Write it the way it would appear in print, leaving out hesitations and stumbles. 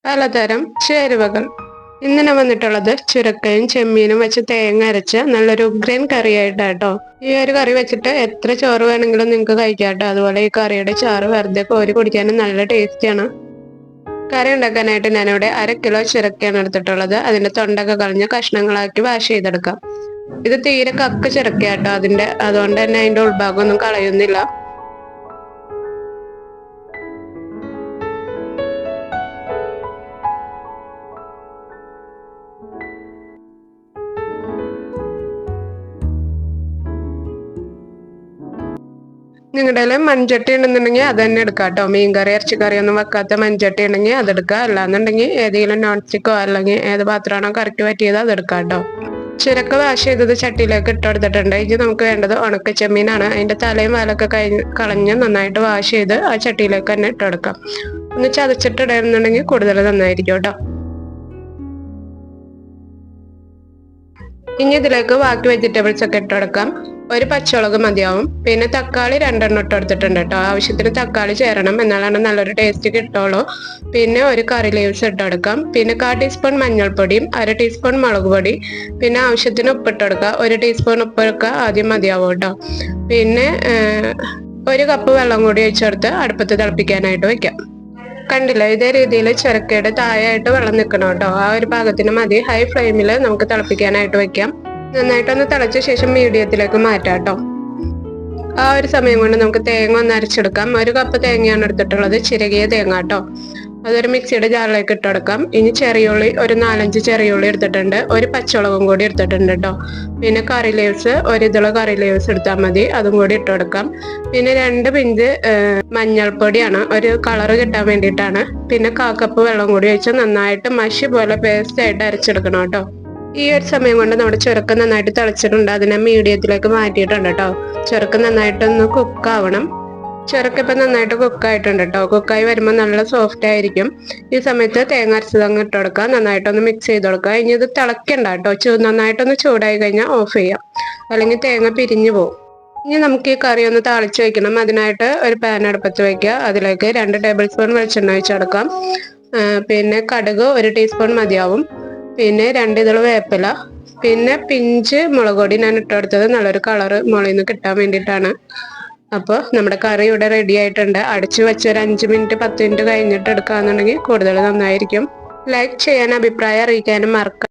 പലതരം ചേരുവകൾ. ഇന്ന് ഞാൻ വന്നിട്ടുള്ളത് ചുരക്കയും ചെമ്മീനും വെച്ച് തേങ്ങ അരച്ച നല്ലൊരു ഉഗ്രൻ കറിയായിട്ടാട്ടോ. ഈ ഒരു കറി വെച്ചിട്ട് എത്ര ചോറ് വേണമെങ്കിലും നിങ്ങൾക്ക് കഴിക്കാട്ടോ. അതുപോലെ ഈ കറിയുടെ ചാറ് വെറുതെ കോരി കുടിക്കാനും നല്ല ടേസ്റ്റിയാണ്. കറി ഉണ്ടാക്കാനായിട്ട് ഞാനിവിടെ 1/2 കിലോ ചുരക്കയാണ് എടുത്തിട്ടുള്ളത്. അതിന്റെ തൊണ്ടൊക്കെ കളഞ്ഞ് കഷ്ണങ്ങളാക്കി വാഷ് ചെയ്തെടുക്കാം. ഇത് തീരെ കക്ക ചുരക്കയാട്ടോ, അതുകൊണ്ട് തന്നെ അതിന്റെ ഉൾഭാഗം ഒന്നും കളയുന്നില്ല. നിങ്ങളുടെ മൺചട്ടി ഉണ്ടെന്നുണ്ടെങ്കിൽ അത് തന്നെ എടുക്കാം കേട്ടോ. മീൻകറി ഇറച്ചിക്കറി ഒന്നും വെക്കാത്ത മൺചട്ടി ഉണ്ടെങ്കിൽ അതെടുക്കുക. അല്ലാന്നുണ്ടെങ്കിൽ ഏതെങ്കിലും നോൺ സ്റ്റിക്കോ അല്ലെങ്കിൽ ഏത് പാത്രമാണോ കറിക്ക് പറ്റിയത് അതെടുക്കാം കേട്ടോ. ചുരക്ക വാഷ് ചെയ്തത് ചട്ടിയിലേക്ക് ഇട്ടെടുത്തിട്ടുണ്ട്. ഇനി നമുക്ക് വേണ്ടത് ഉണക്ക ചെമ്മീനാണ്. അതിന്റെ തലയും വാലൊക്കെ കളഞ്ഞ് നന്നായിട്ട് വാഷ് ചെയ്ത് ആ ചട്ടിയിലേക്ക് തന്നെ ഇട്ടെടുക്കാം. ഒന്ന് ചതച്ചിട്ടിടുന്നുണ്ടെങ്കിൽ കൂടുതൽ നന്നായിരിക്കും കേട്ടോ. ഇനി ഇതിലേക്ക് ബാക്കി വെജിറ്റബിൾസ് ഒക്കെ ഇട്ടെടുക്കാം. ഒരു പച്ചമുളക് മതിയാവും. പിന്നെ തക്കാളി 2 ഇട്ടെടുത്തിട്ടുണ്ട് കേട്ടോ. ആവശ്യത്തിന് തക്കാളി ചേരണം, എന്നാലാണ് നല്ലൊരു ടേസ്റ്റ് കിട്ടുള്ളൂ. പിന്നെ ഒരു കറി ലീവ്സ് ഇട്ടെടുക്കാം. പിന്നെ 1/4 ടീസ്പൂൺ മഞ്ഞൾപ്പൊടിയും 1/2 ടീസ്പൂൺ മുളക് പൊടി, പിന്നെ ആവശ്യത്തിന് ഉപ്പിട്ടെടുക്കുക. 1 ടീസ്പൂൺ ഉപ്പൊക്കെ ആദ്യം മതിയാവും കേട്ടോ. പിന്നെ 1 കപ്പ് വെള്ളം കൂടി ഒഴിച്ചെടുത്ത് അടുപ്പത്ത് തിളപ്പിക്കാനായിട്ട് വെക്കാം. കണ്ടില്ല, ഇതേ രീതിയിൽ ചുരക്കയുടെ താഴെയായിട്ട് വെള്ളം നിൽക്കണം കേട്ടോ. ആ ഒരു പാകത്തിന് മതി. ഹൈ ഫ്ലെയിമിൽ നമുക്ക് തിളപ്പിക്കാനായിട്ട് വെക്കാം. നന്നായിട്ടൊന്ന് തിളച്ച ശേഷം മീഡിയത്തിലേക്ക് മാറ്റാം കേട്ടോ. ആ ഒരു സമയം കൊണ്ട് നമുക്ക് തേങ്ങ ഒന്ന് അരച്ചെടുക്കാം. 1 കപ്പ് തേങ്ങയാണ് എടുത്തിട്ടുള്ളത്, ചിരകിയ തേങ്ങ കേട്ടോ. അതൊരു മിക്സിയുടെ ജാറിലേക്ക് ഇട്ടെടുക്കാം. ഇനി ചെറിയുള്ളി ഒരു 4-5 ചെറിയുള്ളി എടുത്തിട്ടുണ്ട്. 1 പച്ചമുളകും കൂടി എടുത്തിട്ടുണ്ട് കേട്ടോ. പിന്നെ കറി ലീവ്സ് 1 ഇതള കറി ലീവ്സ് എടുത്താൽ മതി, അതും കൂടി ഇട്ടെടുക്കാം. പിന്നെ 2 പിഞ്ച് മഞ്ഞൾപ്പൊടിയാണ്, ഒരു കളറ് കിട്ടാൻ വേണ്ടിയിട്ടാണ്. പിന്നെ 1/4 കപ്പ് വെള്ളം കൂടി ഒഴിച്ച് നന്നായിട്ട് മഷി പോലെ പേസ്റ്റ് ആയിട്ട് അരച്ചെടുക്കണം കേട്ടോ. ഈ ഒരു സമയം കൊണ്ട് നമ്മുടെ ചുരക്ക നന്നായിട്ട് തിളച്ചിട്ടുണ്ട്. അതിനെ മീഡിയത്തിലേക്ക് മാറ്റിയിട്ടുണ്ട് കേട്ടോ. ചുരക്ക നന്നായിട്ടൊന്ന് കുക്കാവണം. ചുരക്ക ഇപ്പം നന്നായിട്ട് കുക്കായിട്ടുണ്ട് കേട്ടോ. കുക്കായി വരുമ്പോൾ നല്ല സോഫ്റ്റ് ആയിരിക്കും. ഈ സമയത്ത് തേങ്ങ അരച്ചതങ്ങ് ഇട്ട് കൊടുക്കുക. നന്നായിട്ടൊന്ന് മിക്സ് ചെയ്ത് കൊടുക്കുക. ഇനി ഇത് തിളക്കണ്ട കേട്ടോ. നന്നായിട്ടൊന്ന് ചൂടായി കഴിഞ്ഞാൽ ഓഫ് ചെയ്യാം, അല്ലെങ്കിൽ തേങ്ങ പിരിഞ്ഞു പോകും. ഇനി നമുക്ക് ഈ കറി ഒന്ന് താളിച്ച് വയ്ക്കണം. അതിനായിട്ട് ഒരു പാൻ അടുപ്പത്ത് വയ്ക്കുക. അതിലേക്ക് 2 ടേബിൾ സ്പൂൺ വെളിച്ചെണ്ണ ഒഴിച്ചെടുക്കാം. പിന്നെ കടുക് 1 ടീസ്പൂൺ മതിയാവും. പിന്നെ 2 ഇതള് വേപ്പില, പിന്നെ പിഞ്ച് മുളക് പൊടി ഞാൻ ഇട്ടെടുത്തത് നല്ലൊരു കളറ് മുളയിൽ നിന്ന് കിട്ടാൻ വേണ്ടിയിട്ടാണ്. അപ്പോൾ നമ്മുടെ കറി ഇവിടെ റെഡി ആയിട്ടുണ്ട്. അടച്ചു വെച്ച് ഒരു 5 മിനിറ്റ് 10 മിനിറ്റ് കഴിഞ്ഞിട്ട് എടുക്കുകയാണെന്നുണ്ടെങ്കിൽ കൂടുതൽ നന്നായിരിക്കും. ലൈക്ക് ചെയ്യാൻ, അഭിപ്രായം അറിയിക്കാനും മറക്കാം.